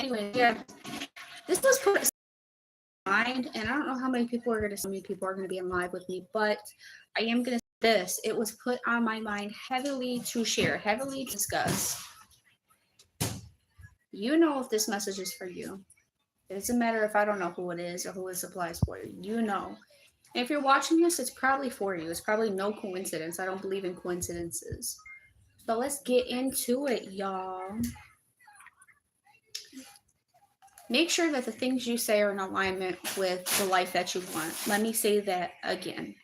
anyway, yeah, this was put mind, and I don't know how many people are going to be in live with me, but I am going to say this. It was put on my mind heavily to share, heavily to discuss. You know if this message is for you. It doesn't matter if I don't know who it is or who it applies for. You know. And if you're watching this, it's probably for you. It's probably no coincidence. I don't believe in coincidences. So let's get into it, y'all. Make sure that the things you say are in alignment with the life that you want. Let me say that again.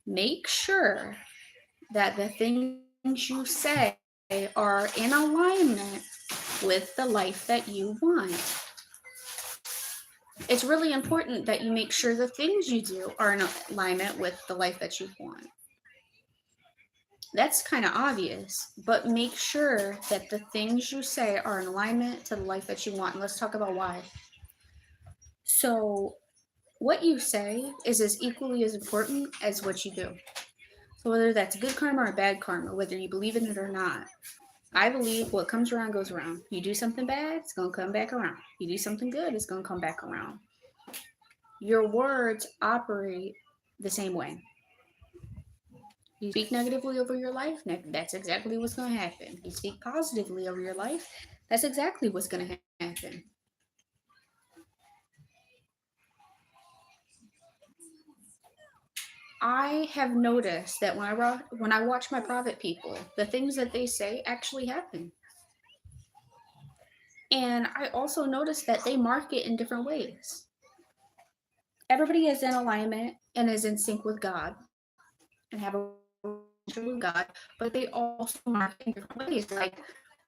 Make sure that the things you say are in alignment with the life that you want. It's really important that you make sure the things you do are in alignment with the life that you want. That's kind of obvious, but make sure that the things you say are in alignment to the life that you want. And let's talk about why. So, what you say is as equally as important as what you do. So, whether that's good karma or bad karma, whether you believe in it or not, I believe what comes around goes around. You do something bad, it's going to come back around. You do something good, it's going to come back around. Your words operate the same way. You speak negatively over your life, that's exactly what's going to happen. You speak positively over your life, that's exactly what's going to happen. I have noticed that when I watch my private people, the things that they say actually happen. And I also noticed that they market in different ways. Everybody is in alignment and is in sync with God and have a relationship with God, but they also market in different ways. Like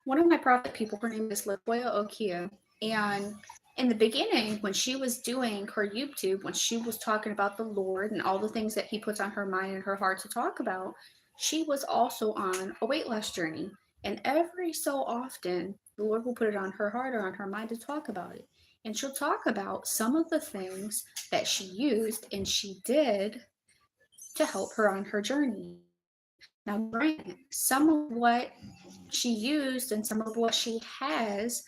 one of my prophet people, her name is Latoya Okia, and in the beginning, when she was doing her YouTube, when she was talking about the Lord and all the things that He puts on her mind and her heart to talk about, she was also on a weight loss journey. And every so often, the Lord will put it on her heart or on her mind to talk about it. And she'll talk about some of the things that she used and she did to help her on her journey. Now, granted, some of what she used and some of what she has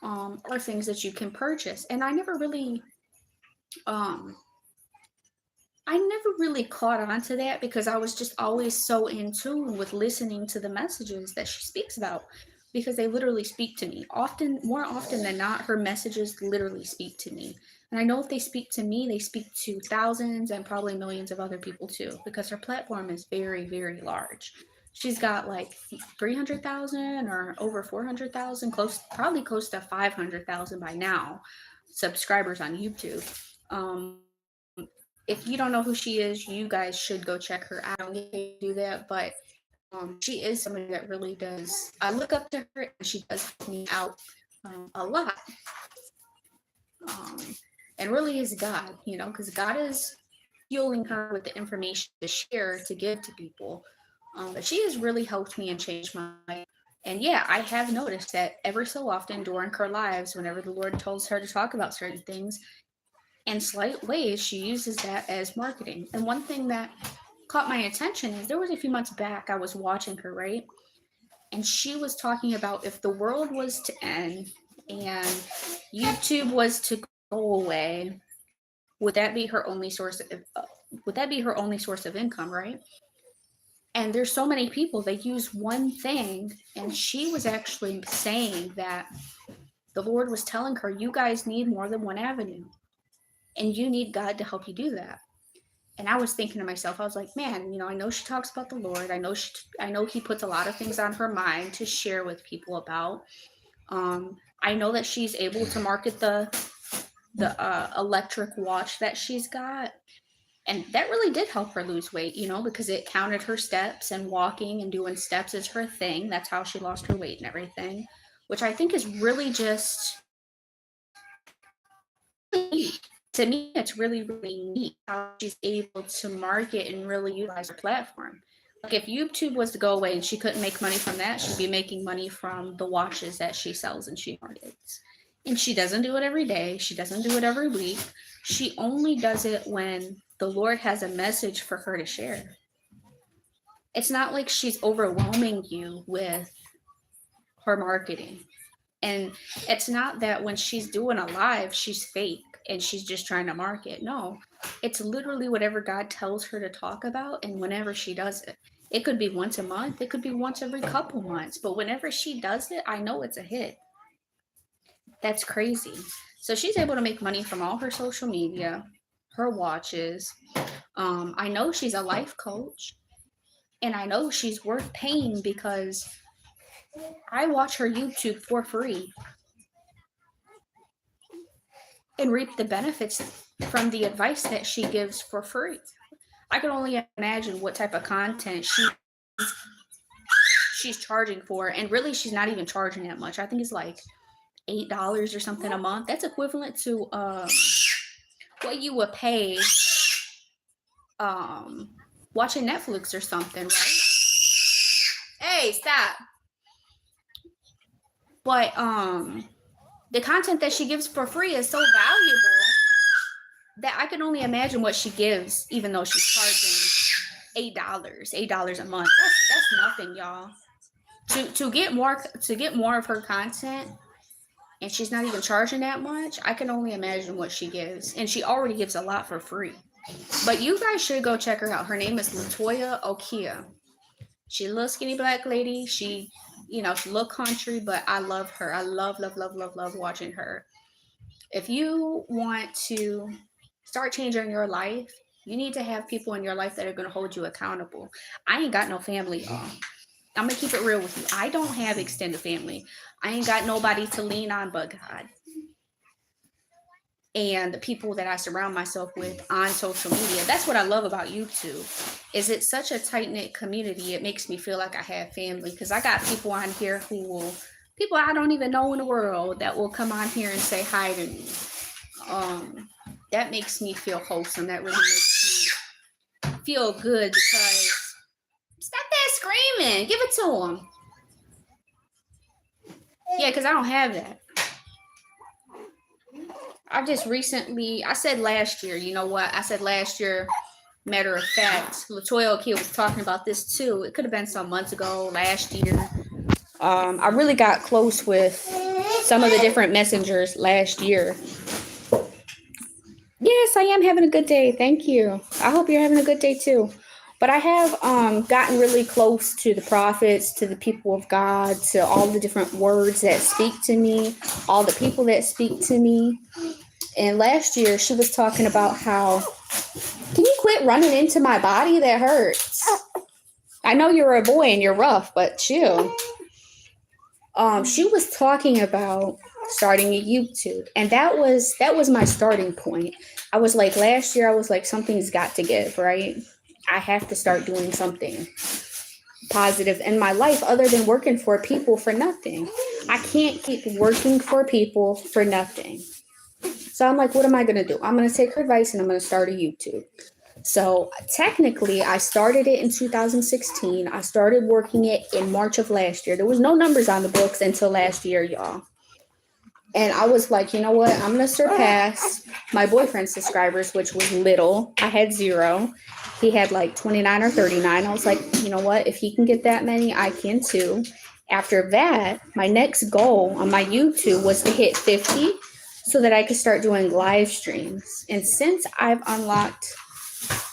are things that you can purchase. And I never really caught on to that because I was just always so in tune with listening to the messages that she speaks about because they literally speak to me. More often than not, her messages literally speak to me. And I know if they speak to me, they speak to thousands and probably millions of other people too, because her platform is very, very large. She's got like 300,000 or over 400,000, probably close to 500,000 by now, subscribers on YouTube. If you don't know who she is, you guys should go check her out. I don't get to do that, but she is somebody that really does. I look up to her, and she does help me out a lot. And really is God, because God is fueling her with the information to share, to give to people. But she has really helped me and changed my life. And yeah, I have noticed that every so often during her lives, whenever the Lord tells her to talk about certain things, in slight ways, she uses that as marketing. And one thing that caught my attention is there was a few months back, I was watching her, right? And she was talking about if the world was to end and YouTube was to go away, would that be her only source of income, right? And there's so many people that use one thing, and she was actually saying that the Lord was telling her, you guys need more than one avenue, and you need God to help you do that. And I was thinking to myself, I was like, man, I know she talks about the Lord. I know He puts a lot of things on her mind to share with people about. I know that she's able to market the electric watch that she's got. And that really did help her lose weight, because it counted her steps, and walking and doing steps is her thing. That's how she lost her weight and everything, which I think is really just, to me, it's really, really neat how she's able to market and really utilize her platform. Like if YouTube was to go away and she couldn't make money from that, she'd be making money from the watches that she sells and she markets. And she doesn't do it every day. She doesn't do it every week. She only does it when the Lord has a message for her to share. It's not like she's overwhelming you with her marketing. And it's not that when she's doing a live, she's fake and she's just trying to market. No, it's literally whatever God tells her to talk about and whenever she does it. It could be once a month, it could be once every couple months, but whenever she does it, I know it's a hit. That's crazy. So she's able to make money from all her social media, her watches. I know she's a life coach, and I know she's worth paying because I watch her YouTube for free and reap the benefits from the advice that she gives for free. I can only imagine what type of content she's charging for, and really she's not even charging that much. I think it's like $8 or something a month. That's equivalent to what you would pay watching Netflix or something, right? Hey, stop. But the content that she gives for free is so valuable that I can only imagine what she gives, even though she's charging $8 a month. That's nothing, y'all. To get more of her content, and she's not even charging that much. I can only imagine what she gives, and she already gives a lot for free. But you guys should go check her out. Her name is Latoya Okia. She's a little skinny black lady. She look country, but I love her. I love watching her. If you want to start changing your life, you need to have people in your life that are going to hold you accountable. I ain't got no family, y'all. I'm going to keep it real with you. I don't have extended family. I ain't got nobody to lean on but God. And the people that I surround myself with on social media. That's what I love about YouTube. Is it's such a tight-knit community. It makes me feel like I have family, because I got people on here people I don't even know in the world that will come on here and say hi to me. That makes me feel wholesome. That really makes me feel good, because stop that screaming. Give it to them. Yeah, because I don't have that. I said last year, you know what? I said last year, matter of fact, Latoya Okia was talking about this too. It could have been some months ago, last year. I really got close with some of the different messengers last year. Yes, I am having a good day. Thank you. I hope you're having a good day too. But I have gotten really close to the prophets, to the people of God, to all the different words that speak to me, all the people that speak to me. And last year, she was talking about how, can you quit running into my body? That hurts. I know you're a boy and you're rough, but chill. She was talking about starting a YouTube, and that was my starting point. I was like, last year, I was like, something's got to give, right? I have to start doing something positive in my life other than working for people for nothing. I can't keep working for people for nothing. So I'm like, what am I going to do? I'm going to take her advice and I'm going to start a YouTube. So technically, I started it in 2016. I started working it in March of last year. There was no numbers on the books until last year, y'all. And I was like, you know what? I'm going to surpass my boyfriend's subscribers, which was little. I had 0. He had like 29 or 39. I was like, you know what? If he can get that many, I can too. After that, my next goal on my YouTube was to hit 50 so that I could start doing live streams. And since I've unlocked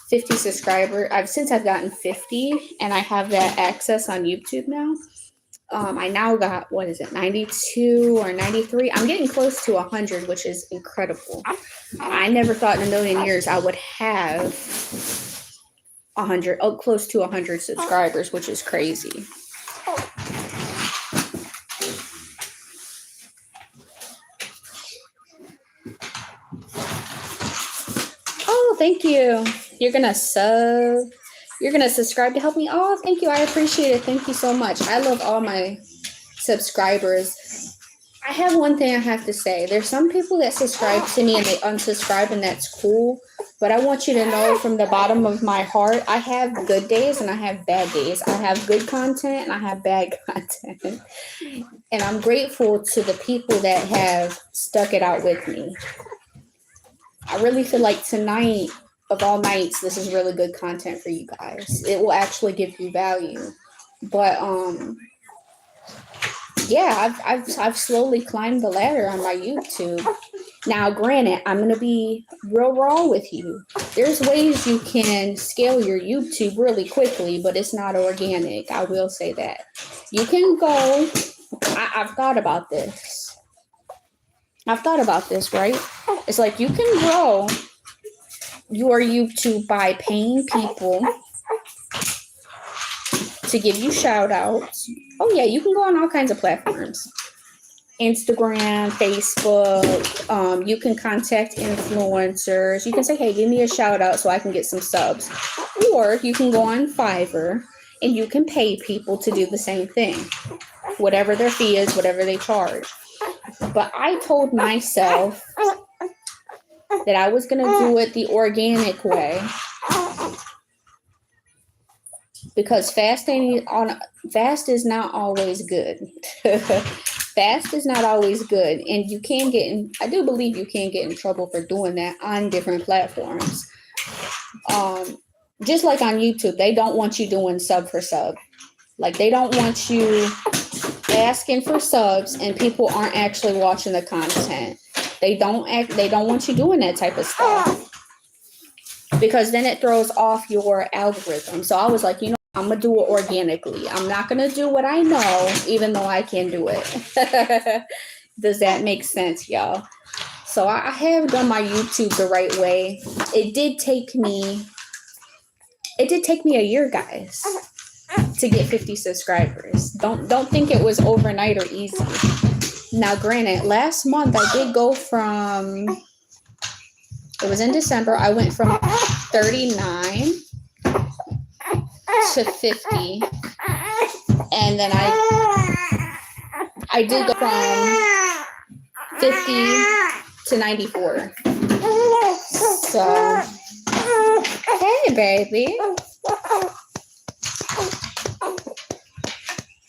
50 subscribers, since I've gotten 50 and I have that access on YouTube now, I now got, 92 or 93? I'm getting close to 100, which is incredible. I never thought in a million years I would have 100, close to 100 subscribers, which is crazy. Oh, thank you. You're going to subscribe to help me. Oh, thank you. I appreciate it. Thank you so much. I love all my subscribers. I have one thing I have to say. There's some people that subscribe to me and they unsubscribe, and that's cool. But I want you to know from the bottom of my heart, I have good days and I have bad days. I have good content and I have bad content. And I'm grateful to the people that have stuck it out with me. I really feel like tonight, of all nights, this is really good content for you guys. It will actually give you value. But yeah, I've slowly climbed the ladder on my YouTube. Now, granted, I'm gonna be real raw with you. There's ways you can scale your YouTube really quickly, but it's not organic. I will say that. You can go. I've thought about this. I've thought about this, right? It's like you can grow your YouTube by paying people to give you shout outs. Oh, yeah, you can go on all kinds of platforms. Instagram, Facebook. You can contact influencers. You can say, hey, give me a shout out so I can get some subs. Or you can go on Fiverr and you can pay people to do the same thing. Whatever their fee is, whatever they charge. But I told myself that I was going to do it the organic way. Because fast is not always good. Fast is not always good. And you can get in, I do believe you can get in trouble for doing that on different platforms. Just like on YouTube, they don't want you doing sub for sub. Like they don't want you asking for subs and people aren't actually watching the content. They don't want you doing that type of stuff. Because then it throws off your algorithm. So I was like, I'm going to do it organically. I'm not going to do what I know, even though I can do it. Does that make sense, y'all? So I have done my YouTube the right way. It did take me a year, guys, to get 50 subscribers. Don't think it was overnight or easy. Now, granted, last month I did go from, it was in December, I went from 39 to 50, and then I did go from 50 to 94. So, hey, baby.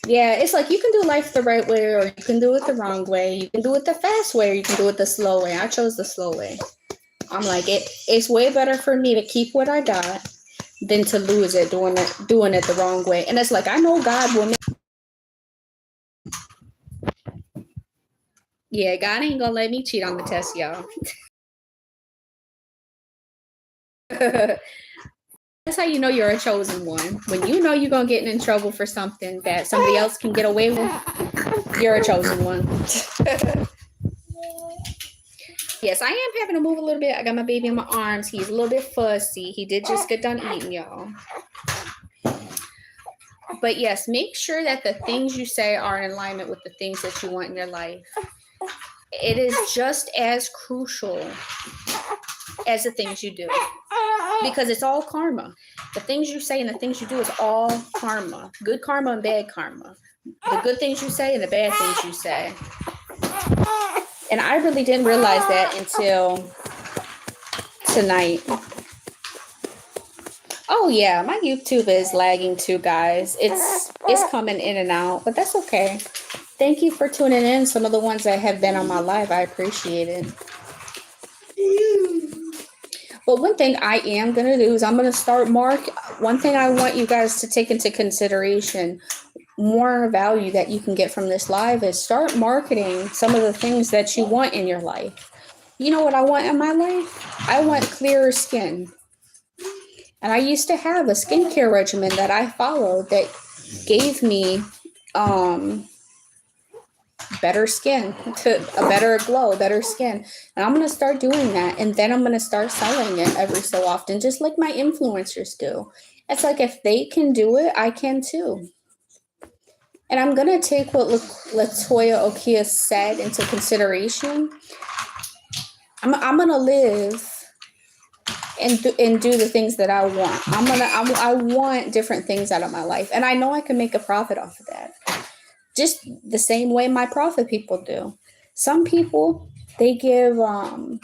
Yeah, it's like you can do life the right way or you can do it the wrong way. You can do it the fast way or you can do it the slow way. I chose the slow way. I'm like, it's way better for me to keep what I got than to lose it doing it the wrong way. And it's like, I know God will make. Yeah, God ain't gonna let me cheat on the test, y'all. That's how you know you're a chosen one. When you know you're gonna get in trouble for something that somebody else can get away with, you're a chosen one. Yes, I am having to move a little bit. I got my baby in my arms. He's a little bit fussy. He did just get done eating, y'all. But yes, make sure that the things you say are in alignment with the things that you want in your life. It is just as crucial as the things you do. Because it's all karma. The things you say and the things you do is all karma. Good karma and bad karma. The good things you say and the bad things you say. And I really didn't realize that until tonight. Oh yeah, my YouTube is lagging too, guys. It's coming in and out, but that's okay. Thank you for tuning in. Some of the ones that have been on my live, I appreciate it. But one thing I am going to do is I'm going to start one thing I want you guys to take into consideration, more value that you can get from this live, is start marketing some of the things that you want in your life. You know what I want in my life? I want clearer skin. And I used to have a skincare regimen that I followed that gave me better skin, a better glow, better skin. And I'm going to start doing that. And then I'm going to start selling it every so often, just like my influencers do. It's like, if they can do it, I can too. And I'm going to take what Latoya Okia said into consideration. I'm going to live and do the things that I want. I want different things out of my life. And I know I can make a profit off of that. Just the same way my profit people do. Some people, they give, a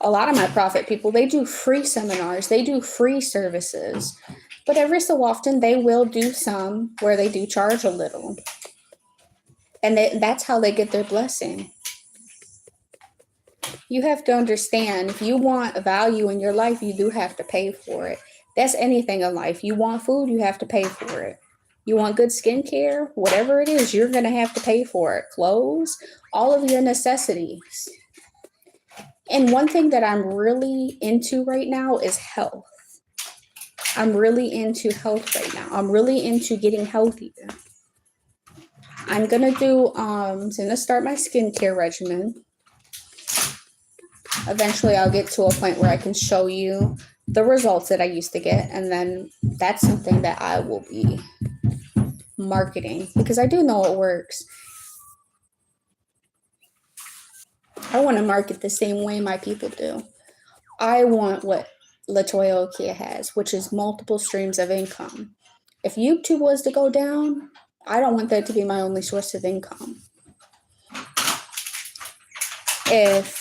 lot of my profit people, they do free seminars. They do free services. But every so often, they will do some where they do charge a little. And that's how they get their blessing. You have to understand, if you want value in your life, you do have to pay for it. That's anything in life. You want food, you have to pay for it. You want good skincare? Whatever it is, you're going to have to pay for it. Clothes, all of your necessities. And one thing that I'm really into right now is health. I'm really into health right now. I'm really into getting healthier. I'm gonna start my skincare regimen. Eventually I'll get to a point where I can show you the results that I used to get, and then that's something that I will be marketing because I do know it works. I want to market the same way my people do. I want what LaToya Okia has, which is multiple streams of income. If YouTube was to go down, I don't want that to be my only source of income. If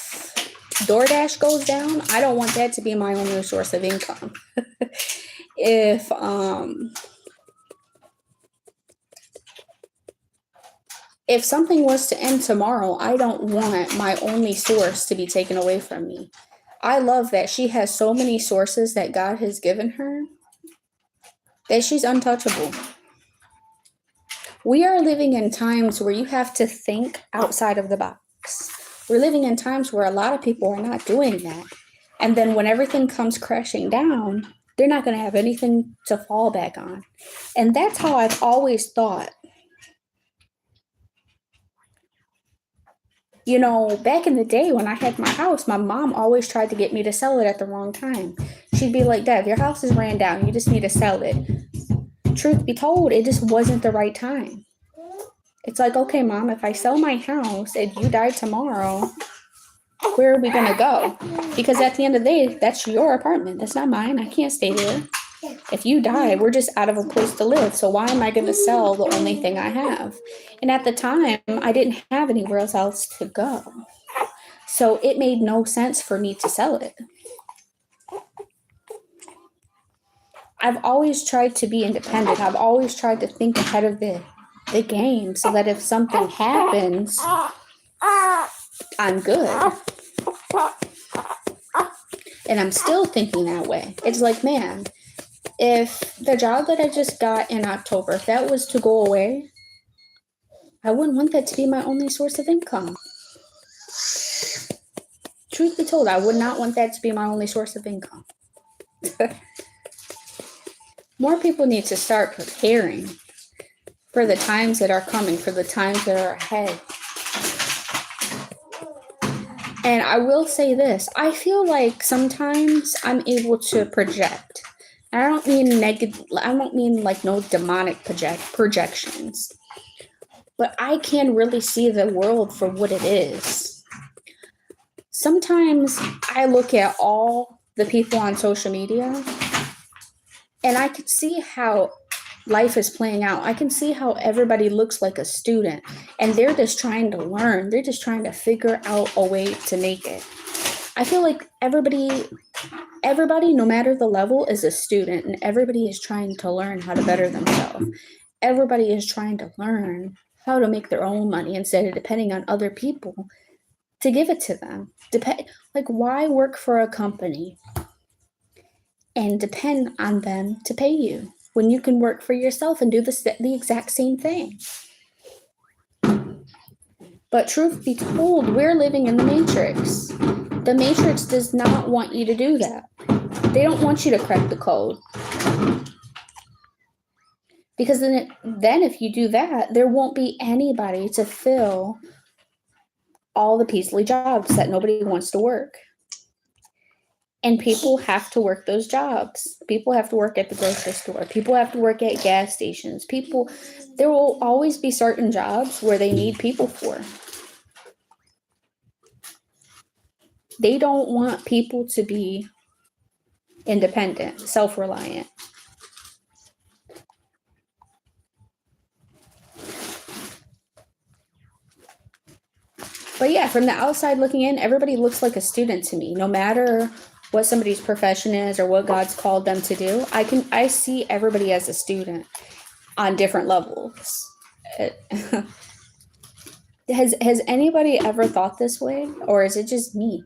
DoorDash goes down, I don't want that to be my only source of income. If something was to end tomorrow, I don't want my only source to be taken away from me. I love that she has so many sources that God has given her that she's untouchable. We are living in times where you have to think outside of the box. We're living in times where a lot of people are not doing that. And then when everything comes crashing down, they're not going to have anything to fall back on. And that's how I've always thought. You know, back in the day when I had my house, my mom always tried to get me to sell it at the wrong time. She'd be like, Dad, your house is ran down. You just need to sell it. Truth be told, it just wasn't the right time. It's like, okay, Mom, if I sell my house and you die tomorrow, where are we going to go? Because at the end of the day, that's your apartment. That's not mine. I can't stay there. If you die, we're just out of a place to live. So why am I going to sell the only thing I have? And at the time, I didn't have anywhere else to go. So it made no sense for me to sell it. I've always tried to be independent. I've always tried to think ahead of the game so that if something happens, I'm good. And I'm still thinking that way. It's like, man, if the job that I just got in October, if that was to go away, I wouldn't want that to be my only source of income. Truth be told, I would not want that to be my only source of income. More people need to start preparing for the times that are coming, for the times that are ahead. And I will say this, I feel like sometimes I'm able to project. And I don't mean negative, I don't mean like no demonic projections. But I can really see the world for what it is. Sometimes I look at all the people on social media and I can see how life is playing out. I can see how everybody looks like a student and they're just trying to learn. They're just trying to figure out a way to make it. I feel like everybody, no matter the level, is a student, and everybody is trying to learn how to better themselves. Everybody is trying to learn how to make their own money instead of depending on other people to give it to them. Like, why work for a company and depend on them to pay you when you can work for yourself and do the exact same thing? But truth be told, we're living in the Matrix. The Matrix does not want you to do that. They don't want you to crack the code. Because then if you do that, there won't be anybody to fill all the Peasley jobs that nobody wants to work. And people have to work those jobs. People have to work at the grocery store. People have to work at gas stations. There will always be certain jobs where they need people for. They don't want people to be independent, self-reliant. But yeah, from the outside looking in, everybody looks like a student to me. No matter what somebody's profession is or what God's called them to do, I see everybody as a student on different levels. Has anybody ever thought this way, or is it just me?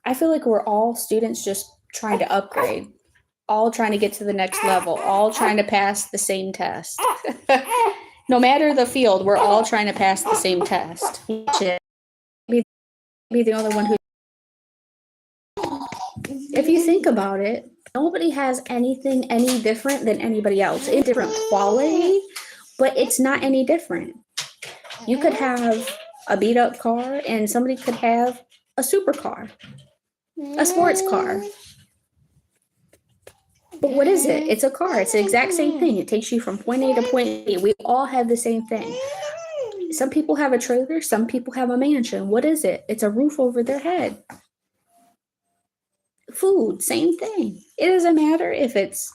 I feel like we're all students just trying to upgrade. all trying to get to the next level, all trying to pass the same test. No matter the field, we're all trying to pass the same test. Be the only one who. If you think about it, nobody has anything any different than anybody else. It's different quality, but it's not any different. You could have a beat up car and somebody could have a supercar, a sports car. But what is it? It's a car. It's the exact same thing. It takes you from point A to point B. We all have the same thing. Some people have a trailer. Some people have a mansion. What is it? It's a roof over their head. Food, same thing. It doesn't matter if it's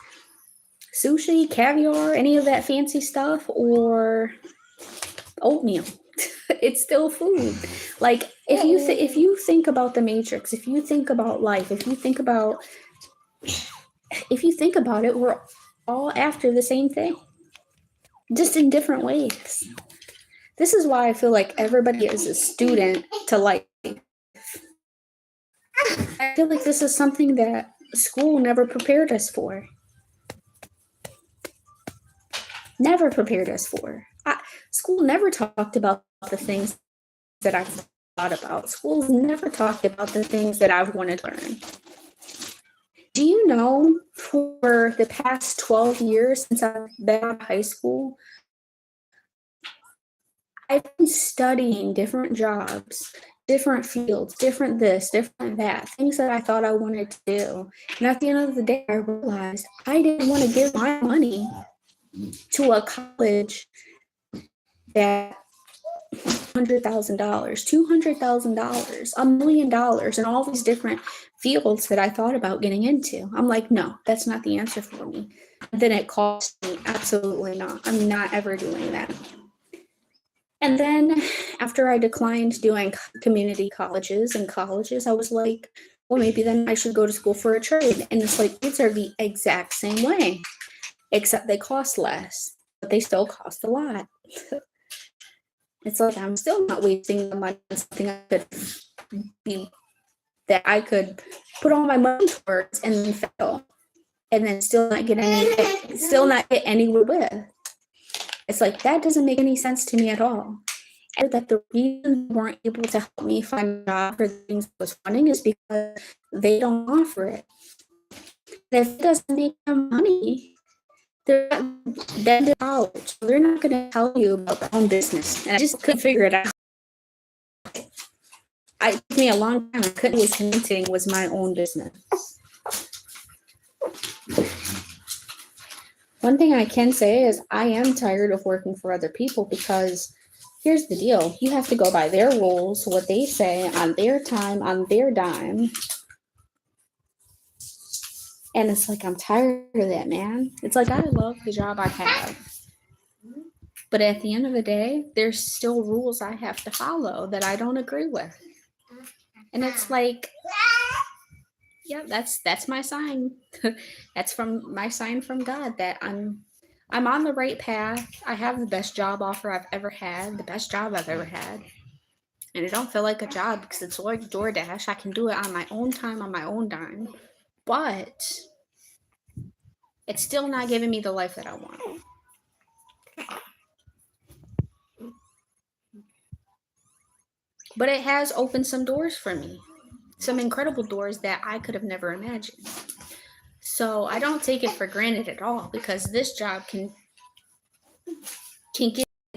sushi, caviar, any of that fancy stuff, or oatmeal. It's still food. Like if you think about the Matrix, if you think about life, if you think about it, we're all after the same thing, just in different ways. This is why I feel like everybody is a student to life. I feel like this is something that school never prepared us for. Never prepared us for. School never talked about the things that I thought about. School's never talked about the things that I've wanted to learn. Do you know, for the past 12 years since I've been out of high school, I've been studying different jobs, different fields, different this, different that, things that I thought I wanted to do. And at the end of the day, I realized I didn't want to give my money to a college that $100,000, $200,000, $1 million, and all these different fields that I thought about getting into. I'm like, no, that's not the answer for me. Then it cost me, absolutely not. I'm not ever doing that. And then after I declined doing community colleges and colleges, I was like, well, maybe then I should go to school for a trade. And it's like, it's are the exact same way, except they cost less, but they still cost a lot. It's like, I'm still not wasting the money on something I could put all my money towards and then fail, and then still not get anywhere with. It's like, that doesn't make any sense to me at all. And that the reason they weren't able to help me find a job for the things I was wanting is because they don't offer it. If it doesn't make them money, they're not to college. They're not going to tell you about their own business. And I just couldn't figure it out. It took me a long time. I couldn't be convincing was my own business. One thing I can say is I am tired of working for other people, because here's the deal. You have to go by their rules, what they say, on their time, on their dime. And it's like, I'm tired of that, man. It's like, I love the job I have. But at the end of the day, there's still rules I have to follow that I don't agree with. And it's like, yeah, that's my sign. That's from my sign from God that I'm on the right path. I have the best job offer I've ever had, the best job I've ever had. And it don't feel like a job because it's like DoorDash. I can do it on my own time, on my own dime. But it's still not giving me the life that I want. But it has opened some doors for me. Some incredible doors that I could have never imagined. So I don't take it for granted at all, because this job can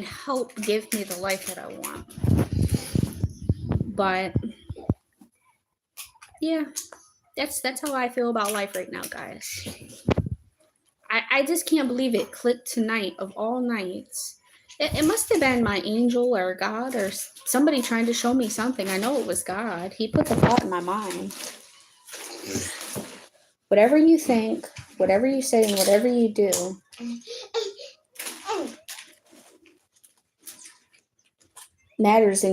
help give me the life that I want. But yeah, that's how I feel about life right now, guys. I just can't believe it clicked tonight of all nights. It must have been my angel or God or somebody trying to show me something. I know it was God. He put the thought in my mind. Whatever you think, whatever you say, and whatever you do, matters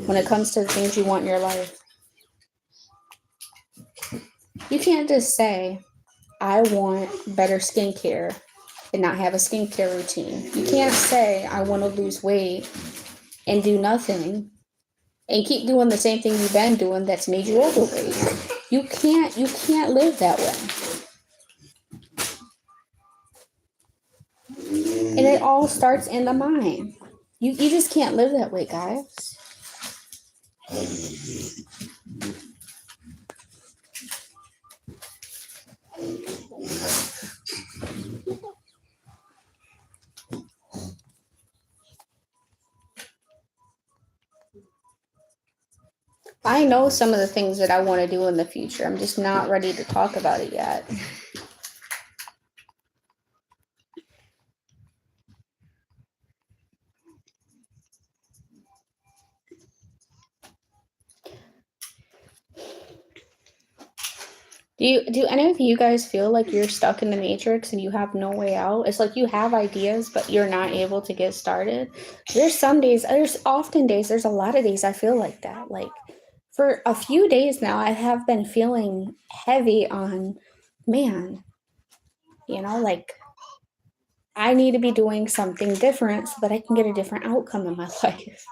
when it comes to the things you want in your life. You can't just say, I want better skincare and not have a skincare routine. You can't say, I want to lose weight and do nothing and keep doing the same thing you've been doing that's made you overweight. You can't live that way. And it all starts in the mind. You just can't live that way, guys. I know some of the things that I want to do in the future. I'm just not ready to talk about it yet. Do any of you guys feel like you're stuck in the matrix and you have no way out? It's like you have ideas, but you're not able to get started. There's often days, there's a lot of days I feel like that. Like for a few days now, I have been feeling heavy on, man, like I need to be doing something different so that I can get a different outcome in my life.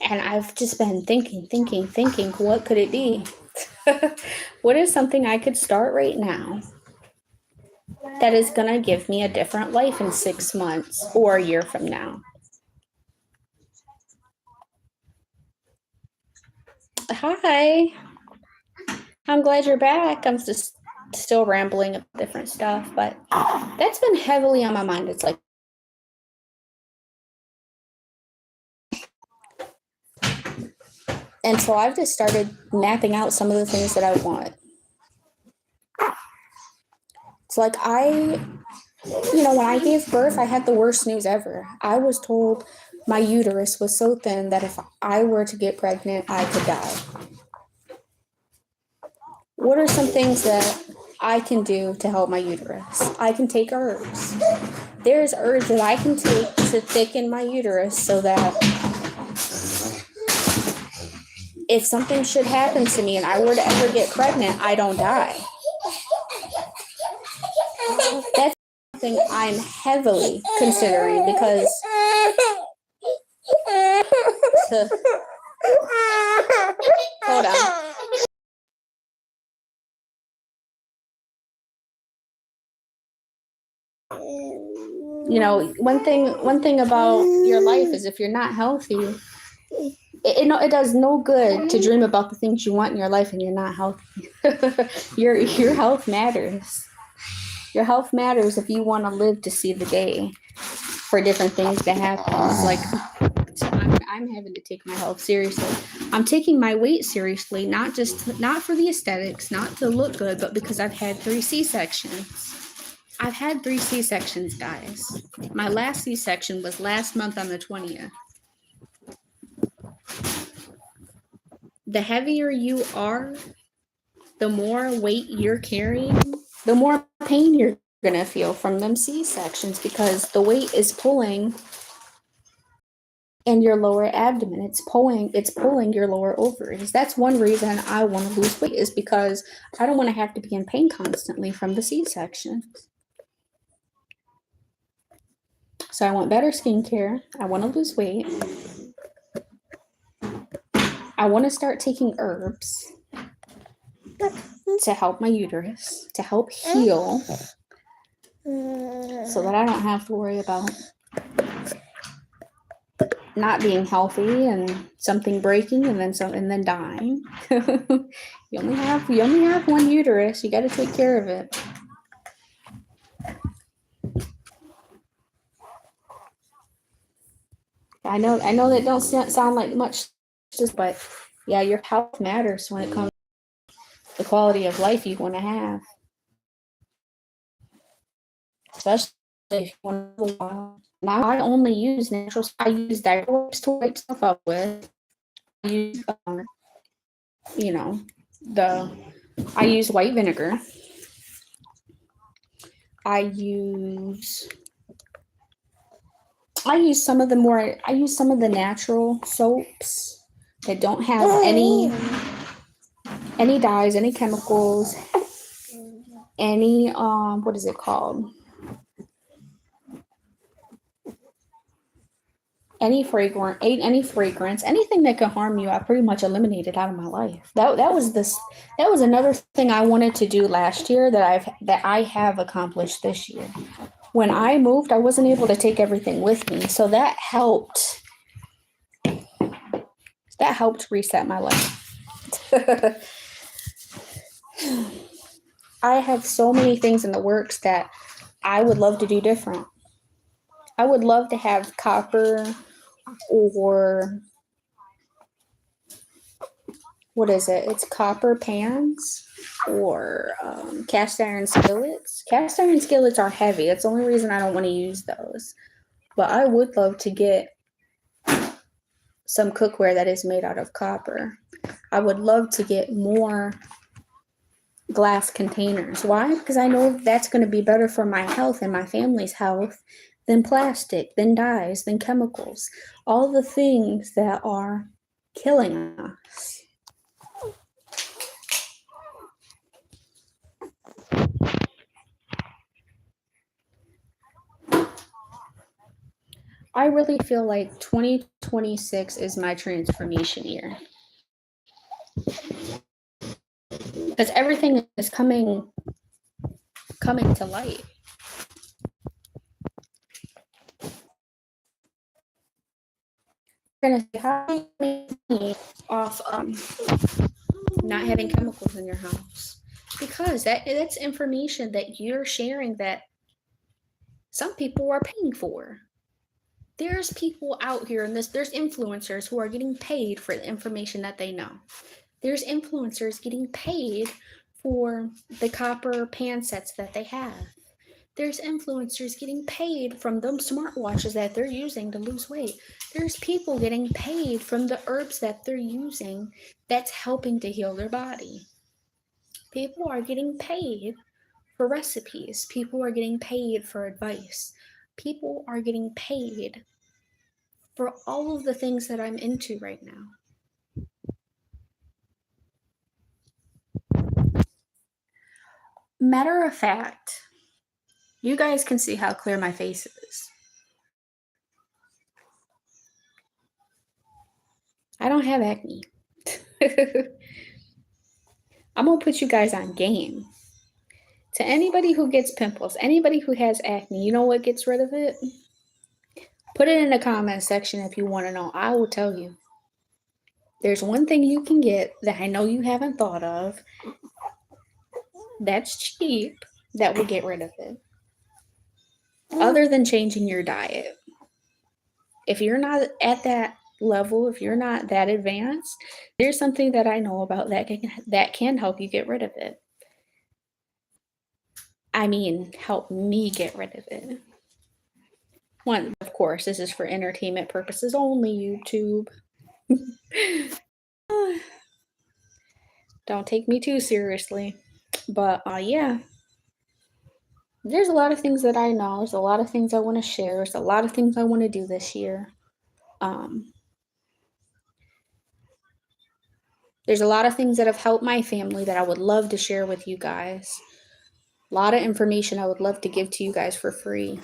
And I've just been thinking, what could it be? What is something I could start right now that is going to give me a different life in 6 months or a year from now? Hi. I'm glad you're back. I'm just still rambling about different stuff, but that's been heavily on my mind. It's like, and so I've just started mapping out some of the things that I want. It's like when I gave birth, I had the worst news ever. I was told my uterus was so thin that if I were to get pregnant, I could die. What are some things that I can do to help my uterus? I can take herbs. There's herbs that I can take to thicken my uterus so that if something should happen to me and I were to ever get pregnant, I don't die. That's something I'm heavily considering because hold on. One thing about your life is if you're not healthy, it does no good to dream about the things you want in your life and you're not healthy. Your health matters. Your health matters if you want to live to see the day for different things to happen. It's like I'm having to take my health seriously. I'm taking my weight seriously, not for the aesthetics, not to look good, but because I've had 3 C-sections. I've had 3 C-sections, guys. My last C-section was last month on the 20th. The heavier you are, the more weight you're carrying, the more pain you're going to feel from them C-sections because the weight is pulling in your lower abdomen. It's pulling your lower ovaries. That's one reason I want to lose weight is because I don't want to have to be in pain constantly from the C-section. So I want better skincare. I want to lose weight. I want to start taking herbs to help my uterus, to help heal, so that I don't have to worry about not being healthy and something breaking and then dying. You only have one uterus. You got to take care of it. I know that don't sound like much, but yeah, your health matters when it comes to the quality of life you want to have. Especially if you want to live a while. Now I only use natural. I use diapers to wipe stuff up with. I use, I use white vinegar. I use some of the natural soaps that don't have any dyes, any chemicals, any what is it called? any fragrance, ate any fragrance, anything that could harm you, I pretty much eliminated out of my life. That was another thing I wanted to do last year that I have accomplished this year. When I moved, I wasn't able to take everything with me, so that helped. That helped reset my life. I have so many things in the works that I would love to do different. I would love to have copper or what is it? It's copper pans or cast iron skillets. Cast iron skillets are heavy. That's the only reason I don't want to use those. But I would love to get some cookware that is made out of copper. I would love to get more glass containers. Why? Because I know that's going to be better for my health and my family's health than plastic, than dyes, than chemicals. All the things that are killing us. I really feel like 2026 is my transformation year. Because everything is coming to light. You're gonna say, how do you make off not having chemicals in your house? Because that's information that you're sharing that some people are paying for. There's people out here there's influencers who are getting paid for the information that they know. There's influencers getting paid for the copper pan sets that they have. There's influencers getting paid from them smartwatches that they're using to lose weight. There's people getting paid from the herbs that they're using that's helping to heal their body. People are getting paid for recipes. People are getting paid for advice. People are getting paid for all of the things that I'm into right now. Matter of fact, you guys can see how clear my face is. I don't have acne. I'm going to put you guys on game. To anybody who gets pimples, anybody who has acne, you know what gets rid of it? Put it in the comment section if you want to know. I will tell you. There's one thing you can get that I know you haven't thought of that's cheap that will get rid of it. Other than changing your diet. If you're not at that level, if you're not that advanced, there's something that I know about that can help you get rid of it. I mean, help me get rid of it. One, of course, this is for entertainment purposes only, YouTube. Don't take me too seriously. But yeah, there's a lot of things that I know. There's a lot of things I want to share. There's a lot of things I want to do this year. There's a lot of things that have helped my family that I would love to share with you guys. A lot of information I would love to give to you guys for free.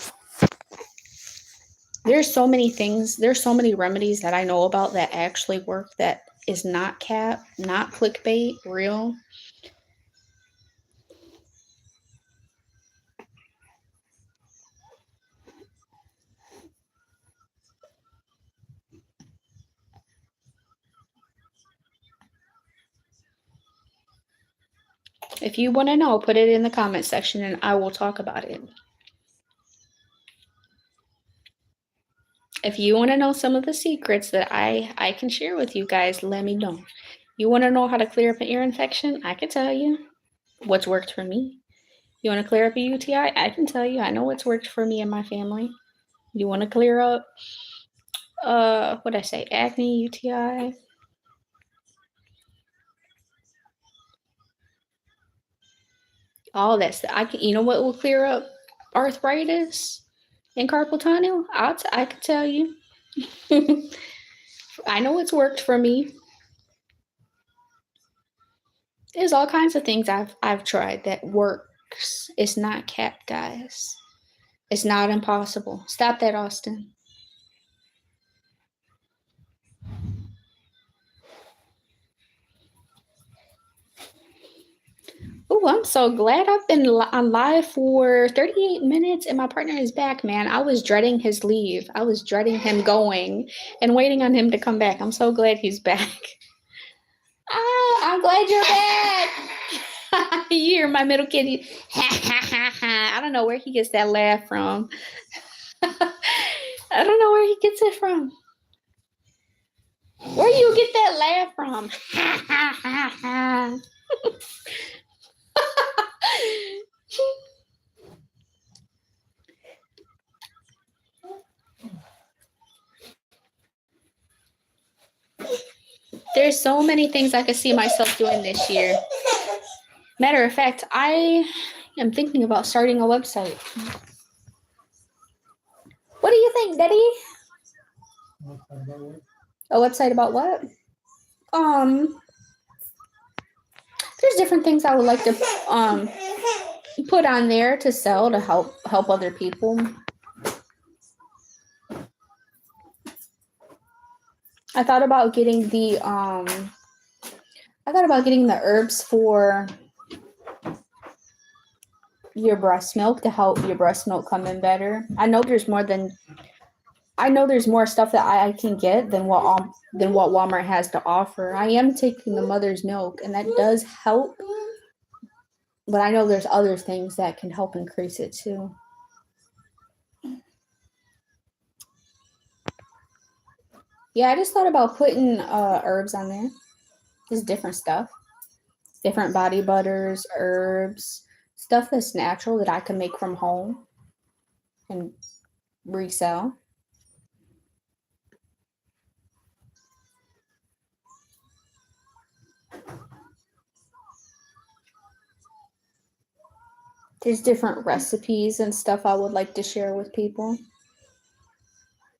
There's so many things, there's so many remedies that I know about that actually work that is not cap, not clickbait, real. If you want to know, put it in the comment section and I will talk about it. If you want to know some of the secrets that I can share with you guys, let me know. You want to know how to clear up an ear infection? I can tell you what's worked for me. You want to clear up a UTI? I can tell you. I know what's worked for me and my family. You want to clear up, acne, UTI? All that stuff. You know what will clear up arthritis and carpal tunnel? I can tell you. I know it's worked for me. There's all kinds of things I've tried that works. It's not capped, guys. It's not impossible. Stop that, Austin. Oh, I'm so glad I've been on live for 38 minutes and my partner is back, man. I was dreading his leave. I was dreading him going and waiting on him to come back. I'm so glad he's back. I'm glad you're back. You hear my middle kid. I don't know where he gets that laugh from. I don't know where he gets it from. Where you get that laugh from? There's so many things I could see myself doing this year. Matter of fact, I am thinking about starting a website. What do you think, Daddy? A website about what? There's different things I would like to put on there to sell to help other people. I thought about getting the herbs for your breast milk to help your breast milk come in better. I know there's more stuff that I can get than what Walmart has to offer. I am taking the mother's milk and that does help, but I know there's other things that can help increase it too. Yeah, I just thought about putting herbs on there. Just different stuff. Different body butters, herbs, stuff that's natural that I can make from home and resell. There's different recipes and stuff I would like to share with people.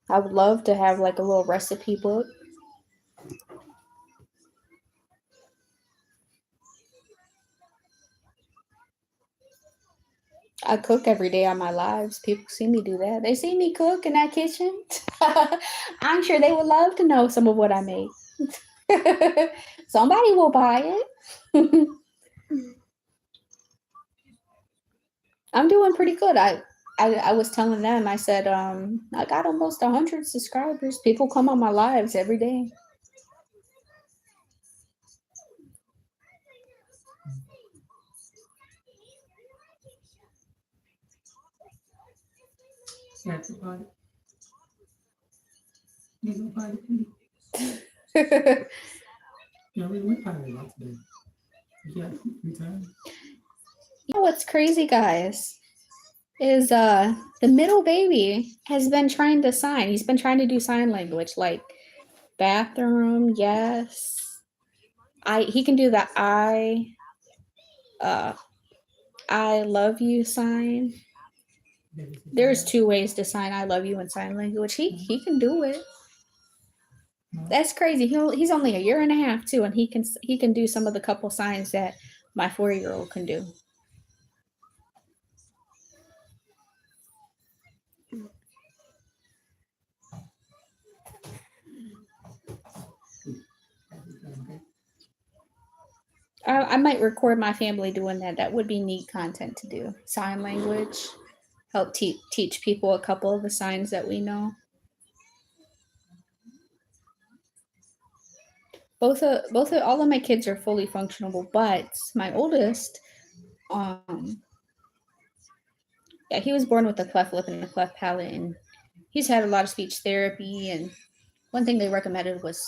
I would love to have like a little recipe book. I cook every day on my lives. People see me do that. They see me cook in that kitchen. I'm sure they would love to know some of what I make. Somebody will buy it. I'm doing pretty good. I was telling them, I said, I got almost 100 subscribers. People come on my lives every day. You know what's crazy, guys, is the middle baby has been trying to sign. He's been trying to do sign language, like bathroom, yes. He can do the I love you sign. There's 2 ways to sign I love you in sign language. He can do it. That's crazy. He's only 1.5 years too, and he can do some of the couple signs that my 4-year-old can do. I might record my family doing that. That would be neat content to do. Sign language. Help teach people a couple of the signs that we know. All of my kids are fully functional, but my oldest, he was born with a cleft lip and a cleft palate, and he's had a lot of speech therapy. And one thing they recommended was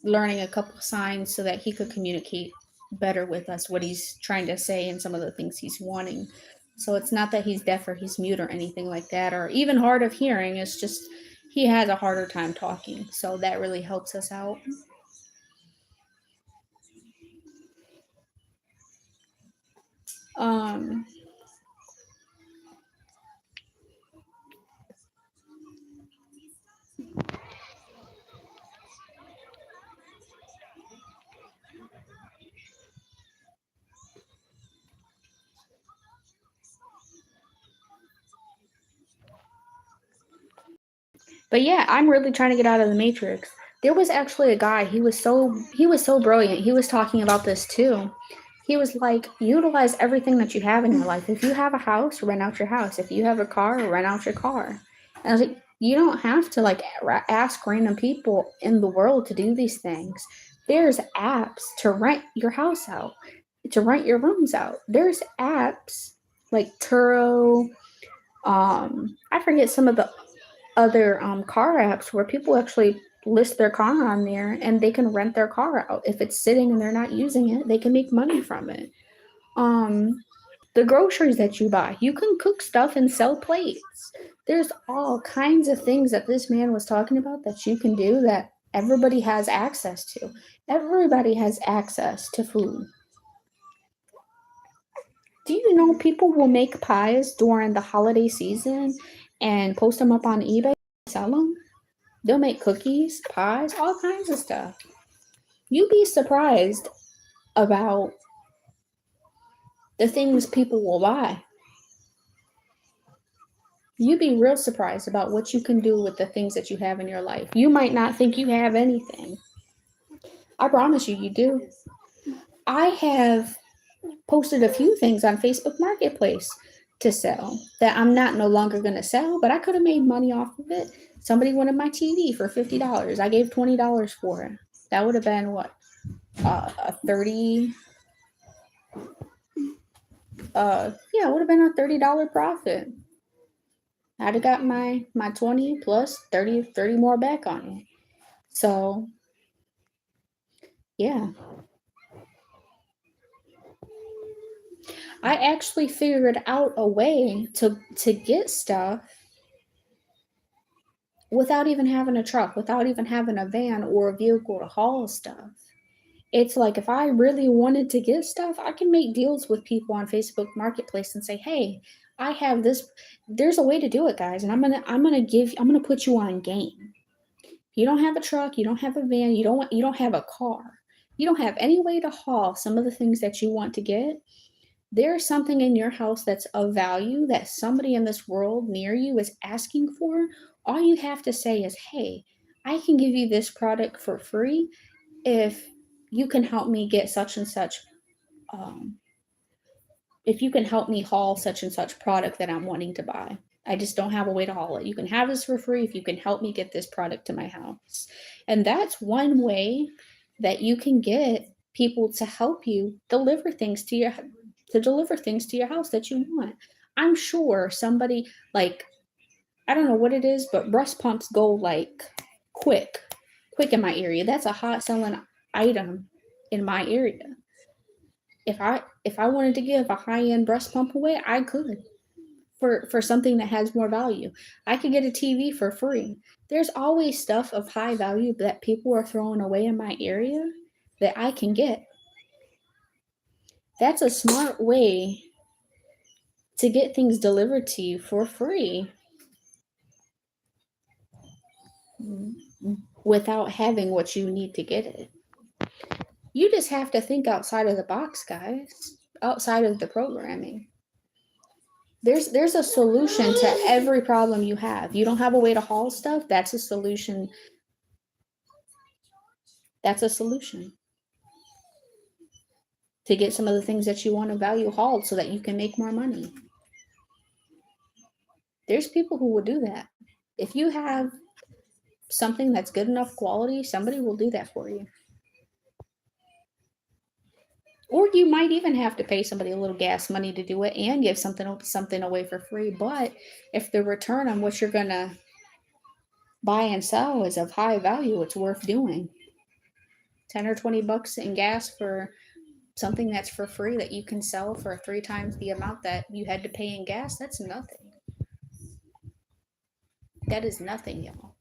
learning a couple signs so that he could communicate better with us what he's trying to say and some of the things he's wanting. So it's not that he's deaf or he's mute or anything like that, or even hard of hearing. It's just he has a harder time talking. So that really helps us out. But yeah, I'm really trying to get out of the matrix. There was actually a guy, he was so brilliant. He was talking about this too. He was like, utilize everything that you have in your life. If you have a house, rent out your house. If you have a car, rent out your car. And I was like, you don't have to like ask random people in the world to do these things. There's apps to rent your house out, to rent your rooms out. There's apps like Turo. I forget some of the other car apps where people actually list their car on there and they can rent their car out. If it's sitting and they're not using it, they can make money from it. Um, the groceries that you buy, you can cook stuff and sell plates. There's all kinds of things that this man was talking about that you can do that everybody has access to. Everybody has access to food. Do you know people will make pies during the holiday season and post them up on eBay and sell them? They'll make cookies, pies, all kinds of stuff. You'd be surprised about the things people will buy. You'd be real surprised about what you can do with the things that you have in your life. You might not think you have anything. I promise you, you do. I have posted a few things on Facebook Marketplace to sell that I'm not no longer going to sell, but I could have made money off of it. Somebody wanted my TV for $50. I gave $20 for it. That would have been what? A 30 yeah, it would have been a $30 profit. I'd have got my 20 plus 30 more back on it. So yeah. I actually figured out a way to get stuff without even having a truck, without even having a van or a vehicle to haul stuff. It's like if I really wanted to get stuff, I can make deals with people on Facebook Marketplace and say, "Hey, I have this. There's a way to do it, guys, and I'm gonna put you on game. You don't have a truck, you don't have a van, you don't have a car, you don't have any way to haul some of the things that you want to get. There's something in your house that's of value that somebody in this world near you is asking for. All you have to say is, hey, I can give you this product for free if you can help me get such and such, um, if you can help me haul such and such product that I'm wanting to buy. I just don't have a way to haul it. You can have this for free if you can help me get this product to my house." And that's one way that you can get people to help you deliver things to your house that you want. I'm sure somebody like, I don't know what it is, but breast pumps go like quick in my area. That's a hot selling item in my area. If I wanted to give a high-end breast pump away, I could for something that has more value. I could get a TV for free. There's always stuff of high value that people are throwing away in my area that I can get. That's a smart way to get things delivered to you for free without having what you need to get it. You just have to think outside of the box, guys, outside of the programming. There's a solution to every problem you have. You don't have a way to haul stuff, that's a solution. That's a solution to get some of the things that you want to value hauled so that you can make more money. There's people who will do that. If you have something that's good enough quality, somebody will do that for you. Or you might even have to pay somebody a little gas money to do it and give something away for free. But if the return on what you're gonna buy and sell is of high value, it's worth doing. 10 or 20 bucks in gas for something that's for free that you can sell for 3 times the amount that you had to pay in gas, that's nothing. That is nothing, y'all.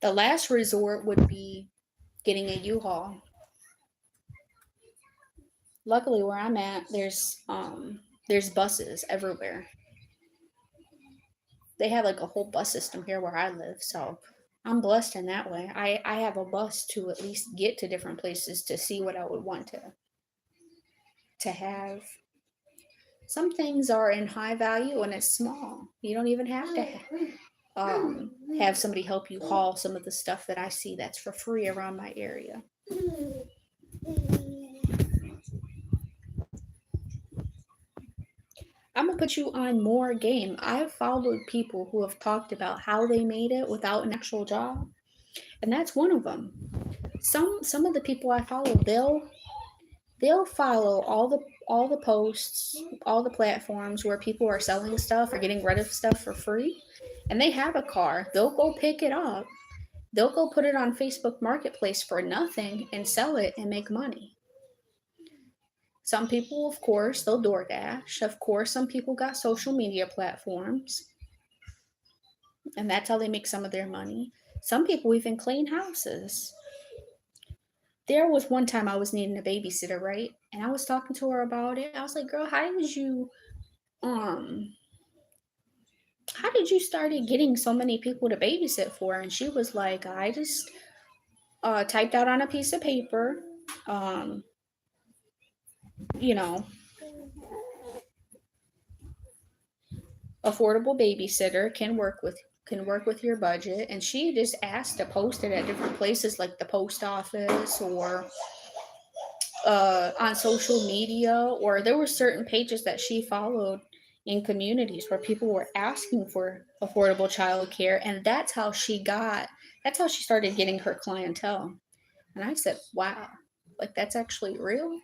The last resort would be getting a U-Haul. Luckily, where I'm at, there's buses everywhere. They have like a whole bus system here where I live, so I'm blessed in that way. I have a bus to at least get to different places to see what I would want to have. Some things are in high value and it's small. You don't even have to have somebody help you haul some of the stuff that I see that's for free around my area. I'm gonna put you on more game. I've followed people who have talked about how they made it without an actual job, and that's one of them. Some of the people I follow, they'll follow all the posts, all the platforms where people are selling stuff or getting rid of stuff for free, and they have a car. They'll go pick it up. They'll go put it on Facebook Marketplace for nothing and sell it and make money. Some people, of course, they'll DoorDash. Of course, some people got social media platforms, and that's how they make some of their money. Some people even clean houses. There was one time I was needing a babysitter, right? And I was talking to her about it. I was like, "Girl, um how did you started getting so many people to babysit for?" And she was like, "I just typed out on a piece of paper, um, you know, affordable babysitter can work with your budget." And she just asked to post it at different places like the post office or on social media, or there were certain pages that she followed in communities where people were asking for affordable childcare, and that's how she started getting her clientele. And I said, wow, like that's actually real.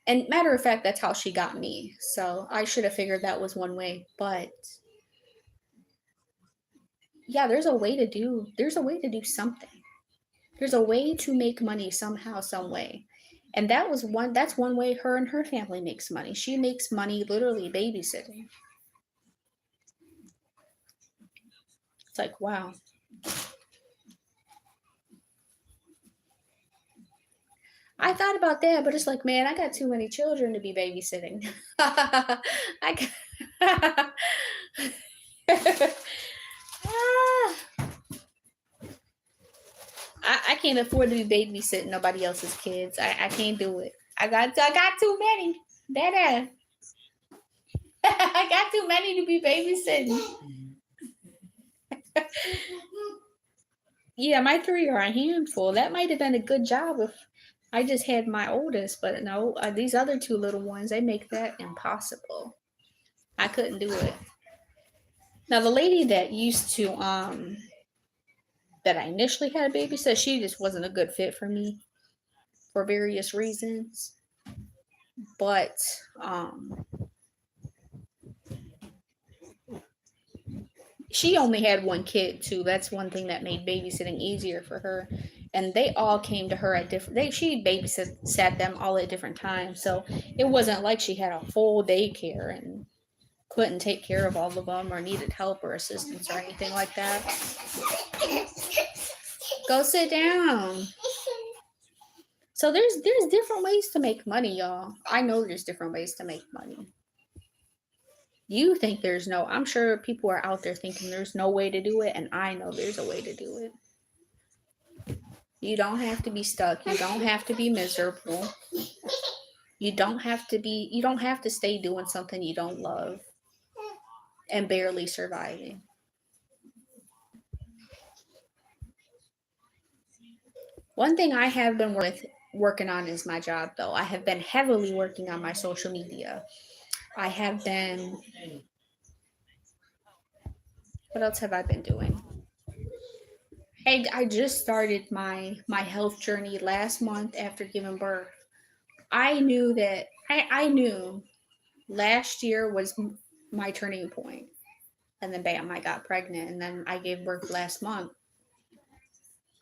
And matter of fact, that's how she got me. So I should have figured that was one way. But yeah, there's a way to do something. There's a way to make money somehow, some way. And that's one way her and her family makes money. She makes money literally babysitting. It's like, wow. I thought about that, but it's like, man, I got too many children to be babysitting. I got I can't afford to be babysitting nobody else's kids. I can't do it. I got too many. That I got too many to be babysitting. Yeah, my three are a handful. That might have been a good job if I just had my oldest, but no, these other two little ones, they make that impossible. I couldn't do it. Now the lady that used to that I initially had a babysit, she just wasn't a good fit for me for various reasons. But she only had one kid too. That's one thing that made babysitting easier for her. And they all came to her at different. She babysat sat them all at different times, so it wasn't like she had a full daycare and couldn't take care of all of them or needed help or assistance or anything like that. Go sit down. So there's different ways to make money, y'all. I know there's different ways to make money. You think there's no, I'm sure people are out there thinking there's no way to do it, and I know there's a way to do it. You don't have to be stuck. You don't have to be miserable. You don't have to stay doing something you don't love and barely surviving. One thing I have been working on is my job though. I have been heavily working on my social media. I have been What else have I been doing? Hey, I just started my health journey last month after giving birth. I knew last year was my turning point, and then bam, I got pregnant, and then I gave birth last month.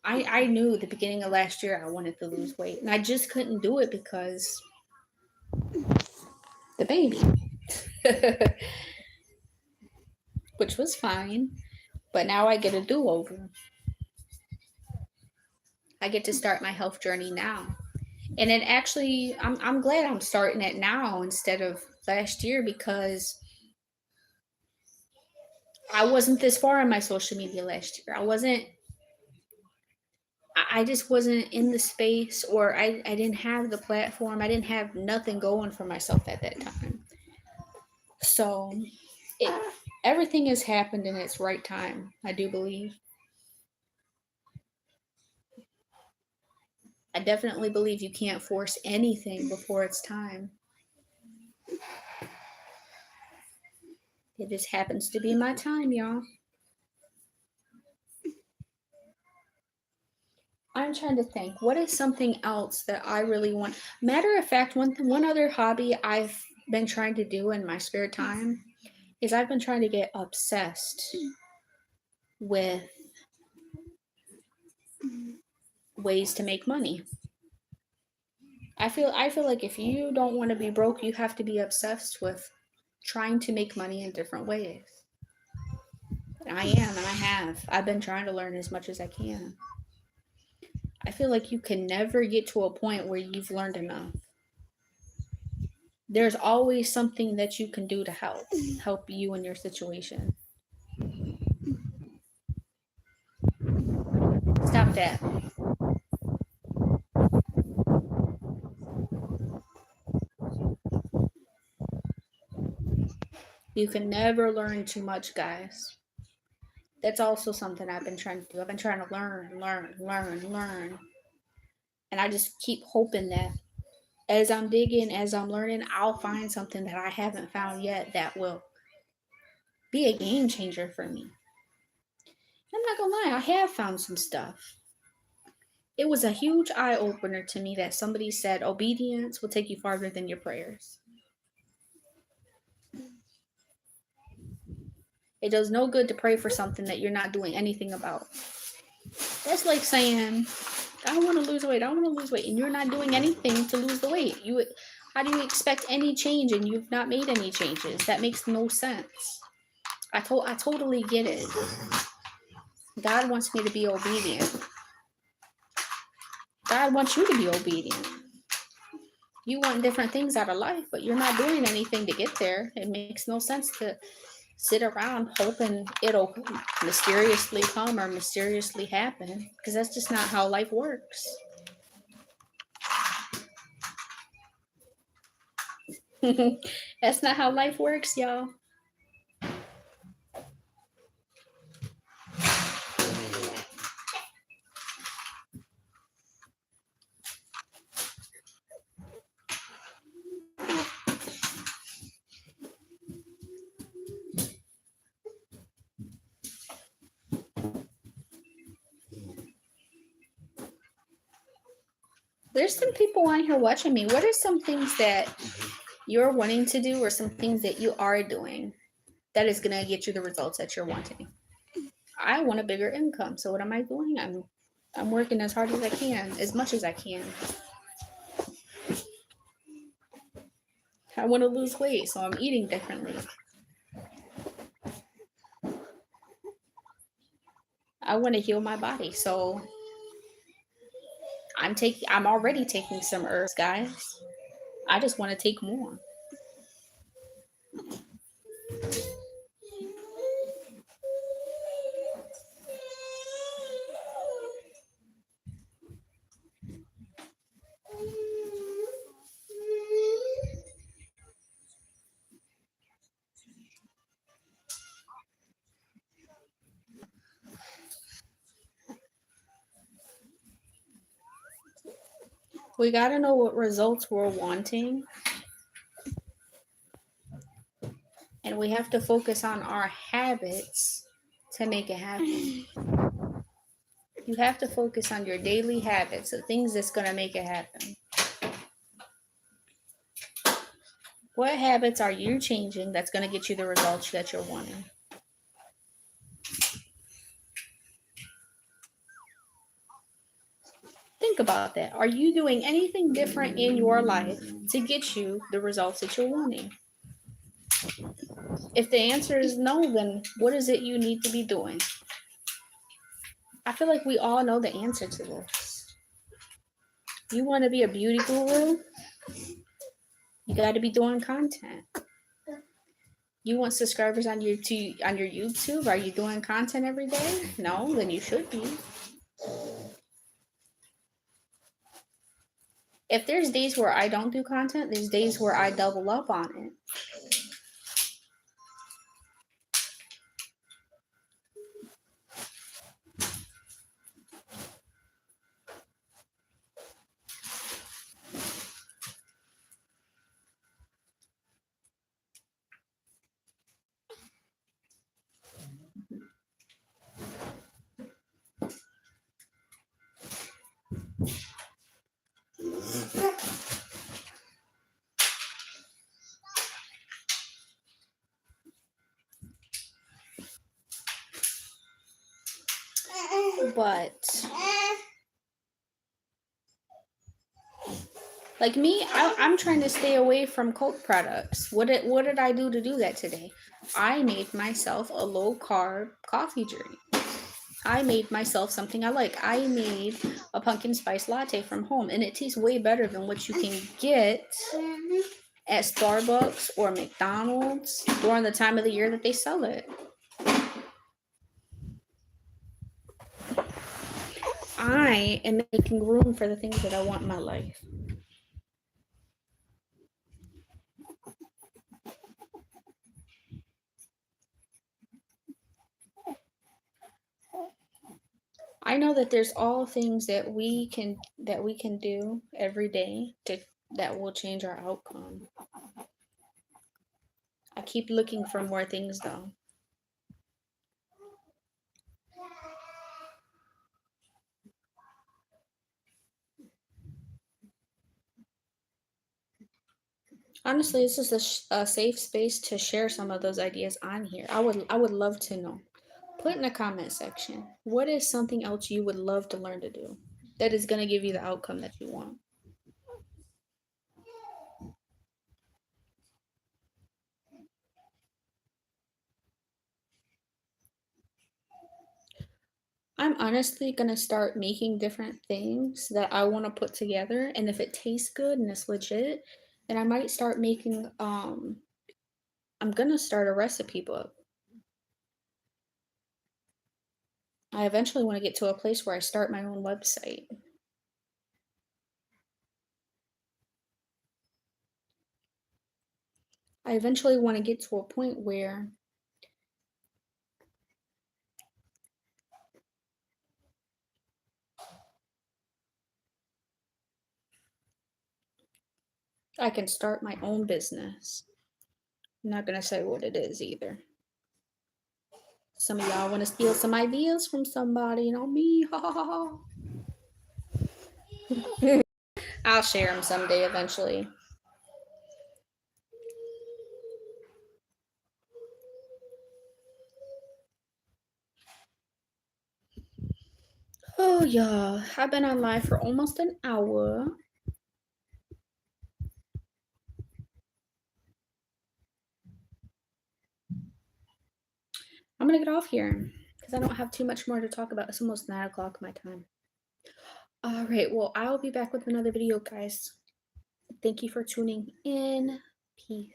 I knew at the beginning of last year I wanted to lose weight, and I just couldn't do it because the baby, which was fine. But now I get a do over. I get to start my health journey now. And it actually, I'm glad I'm starting it now instead of last year because I wasn't this far on my social media last year. I just wasn't in the space, or I didn't have the platform. I didn't have nothing going for myself at that time. So everything has happened in its right time, I do believe. I definitely believe you can't force anything before it's time. It just happens to be my time, y'all. I'm trying to think. What is something else that I really want? Matter of fact, one other hobby I've been trying to do in my spare time is I've been trying to get obsessed with ways to make money. I feel like if you don't want to be broke, you have to be obsessed with trying to make money in different ways. And I am, and I have. I've been trying to learn as much as I can. I feel like you can never get to a point where you've learned enough. There's always something that you can do to help you in your situation. Stop that. You can never learn too much, guys. That's also something I've been trying to do. I've been trying to learn. And I just keep hoping that as I'm digging, as I'm learning, I'll find something that I haven't found yet that will be a game changer for me. I'm not gonna lie, I have found some stuff. It was a huge eye opener to me that somebody said obedience will take you farther than your prayers. It does no good to pray for something that you're not doing anything about. That's like saying, I want to lose weight, and you're not doing anything to lose the weight. How do you expect any change and you've not made any changes? That makes no sense. I totally get it. God wants me to be obedient. God wants you to be obedient. You want different things out of life, but you're not doing anything to get there. It makes no sense to sit around hoping it'll mysteriously come or mysteriously happen, because that's just not how life works. That's not how life works, y'all. There's some people on here watching me. What are some things that you're wanting to do, or some things that you are doing that is going to get you the results that you're wanting? I want a bigger income. So what am I doing? I'm working as hard as I can, as much as I can. I want to lose weight, so I'm eating differently. I want to heal my body, so I'm already taking some herbs, guys. I just want to take more. We got to know what results we're wanting, and we have to focus on our habits to make it happen. You have to focus on your daily habits, the things that's going to make it happen. What habits are you changing that's going to get you the results that you're wanting? Think about that. Are you doing anything different in your life to get you the results that you're wanting? If the answer is no, then what is it you need to be doing? I feel like we all know the answer to this. You want to be a beauty guru? You got to be doing content. You want subscribers on your YouTube? Are you doing content every day? No, then you should be. If there's days where I don't do content, there's days where I double up on it. But like me, I'm trying to stay away from Coke products. What did I do to do that today? I made myself a low carb coffee drink. I made myself something I like. I made a pumpkin spice latte from home, and it tastes way better than what you can get at Starbucks or McDonald's during the time of the year that they sell it. I am making room for the things that I want in my life. I know that there's all things that we can do every day that will change our outcome. I keep looking for more things though. Honestly, this is a safe space to share some of those ideas on here. I would love to know. Put in the comment section, what is something else you would love to learn to do that is going to give you the outcome that you want? I'm honestly going to start making different things that I want to put together, and if it tastes good and it's legit, then I might start making I'm going to start a recipe book. I eventually want to get to a place where I start my own website. I eventually want to get to a point where I can start my own business. I'm not going to say what it is either. Some of y'all want to steal some ideas from somebody, not me. I'll share them someday eventually. Oh, y'all. I've been on live for almost an hour. I'm going to get off here because I don't have too much more to talk about. It's almost 9 o'clock my time. All right. Well, I'll be back with another video, guys. Thank you for tuning in. Peace.